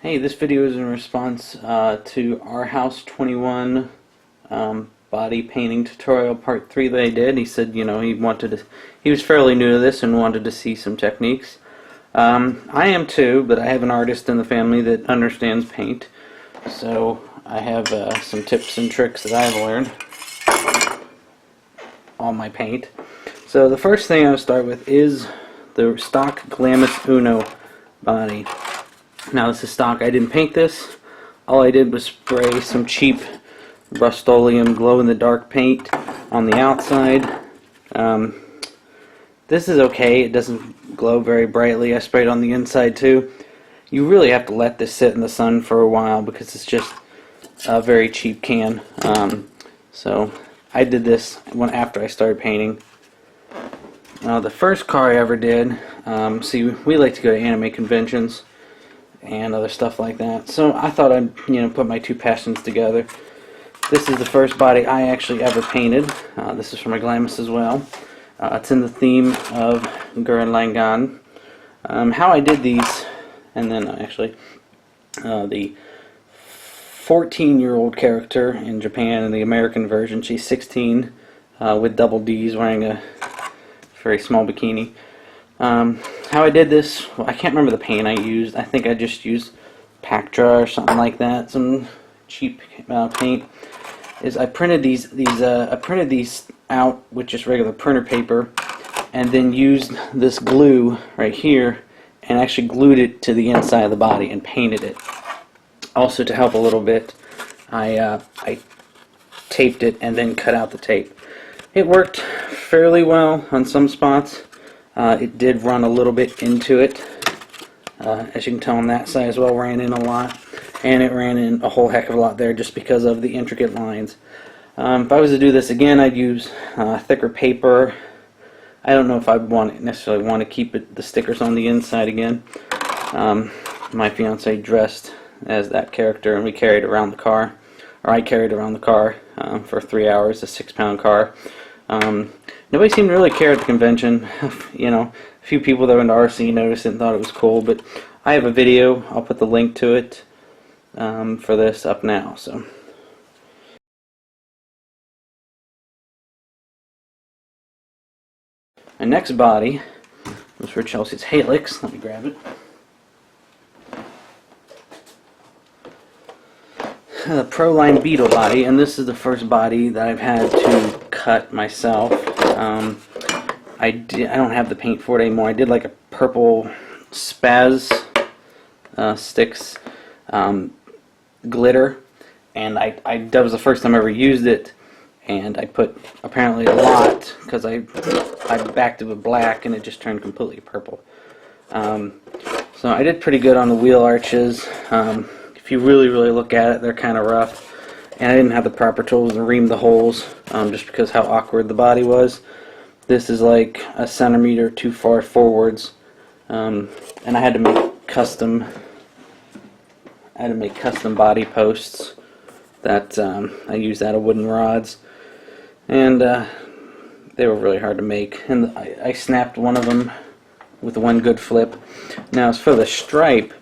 Hey, this video is in response to our Rhouse21 body painting tutorial part 3 that I did. He said, he was fairly new to this and wanted to see some techniques. I am too, but I have an artist in the family that understands paint, so I have some tips and tricks that I've learned on my paint. So the first thing I'll start with is the stock Glamis Uno body. Now this is stock. I didn't paint this. All I did was spray some cheap Rust-Oleum glow-in-the-dark paint on the outside. This is okay. It doesn't glow very brightly. I sprayed on the inside too. You really have to let this sit in the sun for a while because it's just a very cheap can. So I did this after I started painting. The first car I ever did, see, we like to go to anime conventions and other stuff like that. So I thought I'd put my two passions together. This is the first body I actually ever painted. This is from a Glamis as well. It's in the theme of Gurren Lagann. How I did these, and then actually the 14-year-old character in Japan, in the American version, she's 16 with double D's, wearing a very small bikini. How I did this, well, I can't remember the paint I used. I think I just used Pactra or something like that, some cheap paint. I printed these out with just regular printer paper, and then used this glue right here and actually glued it to the inside of the body and painted it. Also, to help a little bit, I taped it and then cut out the tape. It worked fairly well on some spots. It did run a little bit into it. As you can tell on that side as well, ran in a lot. And it ran in a whole heck of a lot there just because of the intricate lines. If I was to do this again, I'd use thicker paper. I don't know if I'd necessarily want to keep the stickers on the inside again. My fiance dressed as that character, and we carried around the car. Or I carried around the car for 3 hours, a 6-pound car. Nobody seemed to really care at the convention. A few people that were into RC noticed it and thought it was cool, but I have a video. I'll put the link to it for this up now. So. My next body was for Chelsea's Helix. Let me grab it. The Proline Beetle body, and this is the first body that I've had to cut myself. I don't have the paint for it anymore. I did like a purple spaz sticks glitter, and that was the first time I ever used it, and I put apparently a lot because I backed it with black and it just turned completely purple. So I did pretty good on the wheel arches. If you really look at it, they're kind of rough, and I didn't have the proper tools to ream the holes just because how awkward the body was. This is like a centimeter too far forwards, and I had to make custom body posts that I used out of wooden rods, and they were really hard to make. And I snapped one of them with one good flip. Now as for the stripe,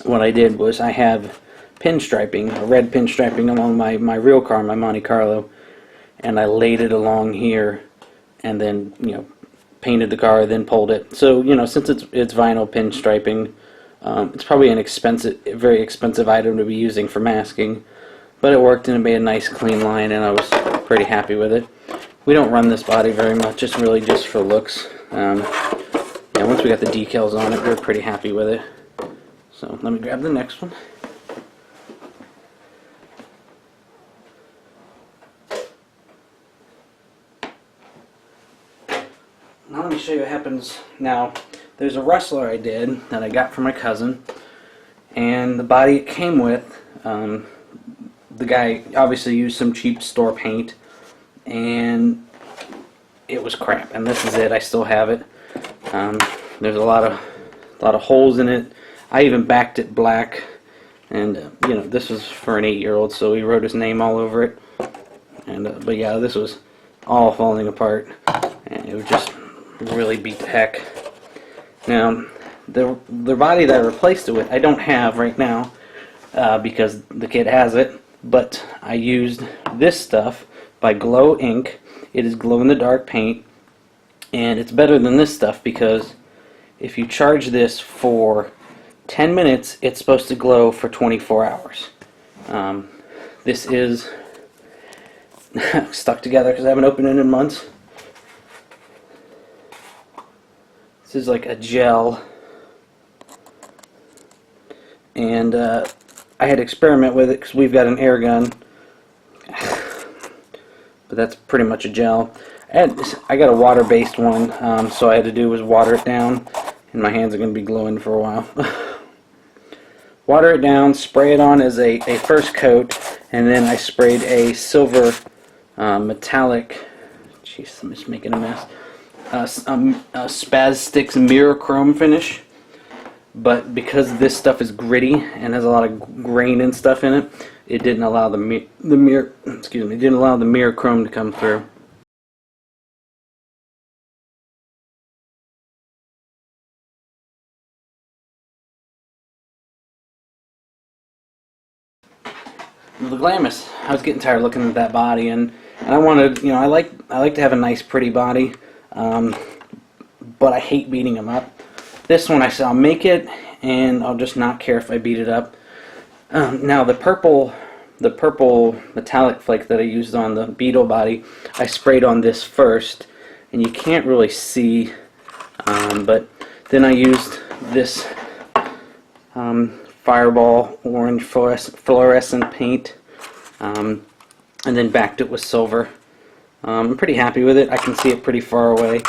what I did was I have pinstriping, a red pinstriping along my real car, my Monte Carlo, and I laid it along here, and then painted the car, then pulled it. So since it's vinyl pinstriping, it's probably a very expensive item to be using for masking, but it worked and it made a nice clean line, and I was pretty happy with it. We don't run this body very much; it's really just for looks. Once we got the decals on it, we were pretty happy with it. So let me grab the next one. Now let me show you what happens. Now there's a Rustler I did that I got from my cousin, and the body it came with, the guy obviously used some cheap store paint, and it was crap. And this is it. I still have it. There's a lot of holes in it. I even backed it black, and this was for an 8-year-old, so he wrote his name all over it. And but yeah, this was all falling apart, and it was just really beat the heck. Now the body that I replaced it with, I don't have right now because the kid has it. But I used this stuff by Glow Ink. It is glow-in-the-dark paint, and it's better than this stuff because if you charge this for 10 minutes, it's supposed to glow for 24 hours. This is stuck together because I haven't opened it in months. This is like a gel, and I had to experiment with it because we've got an air gun, but that's pretty much a gel. I got a water-based one, so all I had to do was water it down, and my hands are going to be glowing for a while. Water it down, spray it on as a first coat, and then I sprayed a silver metallic, jeez, I'm just making a mess, Spaz Sticks Mirror Chrome finish. But because this stuff is gritty and has a lot of grain and stuff in it, it didn't allow the mirror chrome to come through. The Glamis, I was getting tired looking at that body, and I wanted, you know, I like to have a nice, pretty body, but I hate beating them up. This one I said I'll make it, and I'll just not care if I beat it up. Now the purple metallic flake that I used on the Beetle body, I sprayed on this first, and you can't really see, but then I used this Fireball orange fluorescent paint, and then backed it with silver. I'm pretty happy with it. I can see it pretty far away.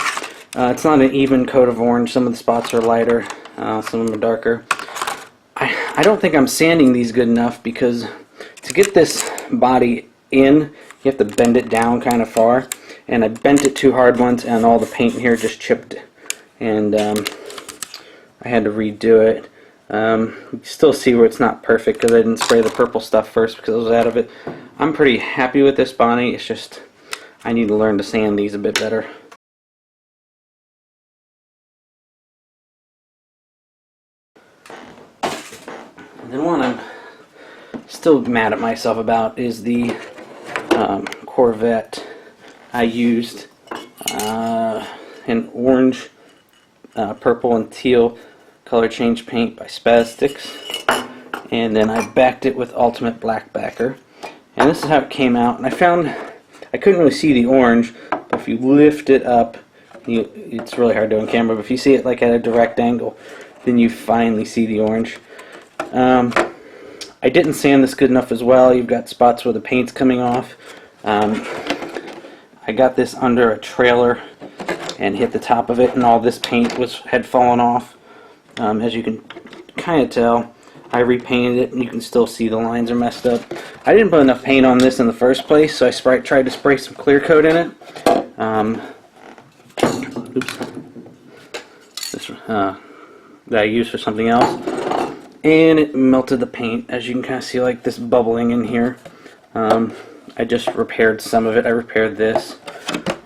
It's not an even coat of orange. Some of the spots are lighter, some of them are darker. I don't think I'm sanding these good enough because to get this body in, you have to bend it down kind of far. And I bent it too hard once, and all the paint in here just chipped, and I had to redo it. You still see where it's not perfect because I didn't spray the purple stuff first because I was out of it. I'm pretty happy with this body. It's just I need to learn to sand these a bit better. And then one I'm still mad at myself about is the Corvette. I used an orange, purple, and teal color change paint by Spaz Sticks, and then I backed it with Ultimate Black Backer. And this is how it came out. And I found I couldn't really see the orange, but if you lift it up, it's really hard to do on camera, but if you see it like at a direct angle, then you finally see the orange. I didn't sand this good enough as well. You've got spots where the paint's coming off. I got this under a trailer and hit the top of it, and all this paint had fallen off. As you can kind of tell, I repainted it, and you can still see the lines are messed up. I didn't put enough paint on this in the first place, so I tried to spray some clear coat in it. That I used for something else, and it melted the paint. As you can kind of see, like this bubbling in here. I just repaired some of it. I repaired this.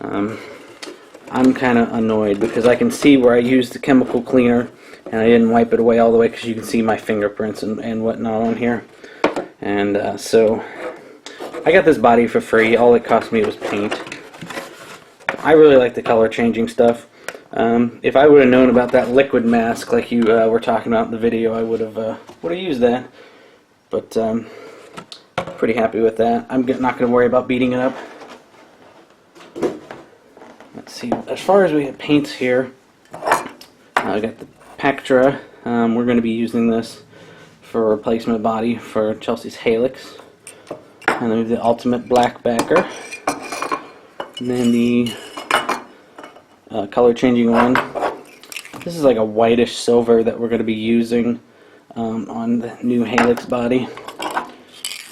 I'm kind of annoyed because I can see where I used the chemical cleaner and I didn't wipe it away all the way because you can see my fingerprints and whatnot on here. And so I got this body for free. All it cost me was paint. I really like the color changing stuff. If I would have known about that liquid mask like you were talking about in the video, I would have used that. But pretty happy with that. I'm not going to worry about beating it up. Let's see. As far as we have paints here, I got the Pactra. We're going to be using this for a replacement body for Chelsea's Helix. And then the Ultimate Black Backer. And then the color changing one. This is like a whitish silver that we're going to be using on the new Helix body.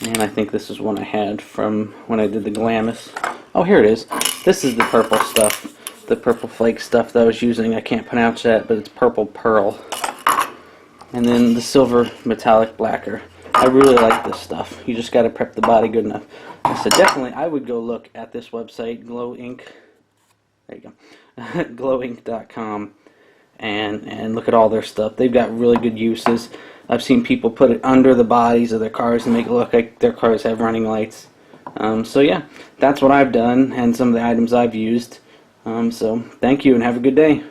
And I think this is one I had from when I did the Glamis. Oh, here it is. This is the purple stuff. The purple flake stuff that I was using. I can't pronounce that, but it's purple pearl. And then the silver metallic blacker. I really like this stuff. You just got to prep the body good enough. So definitely, I would go look at this website, Glow Ink. There you go. glowink.com. and look at all their stuff. They've got really good uses. I've seen people put it under the bodies of their cars to make it look like their cars have running lights. So yeah, that's what I've done and some of the items I've used. So thank you and have a good day.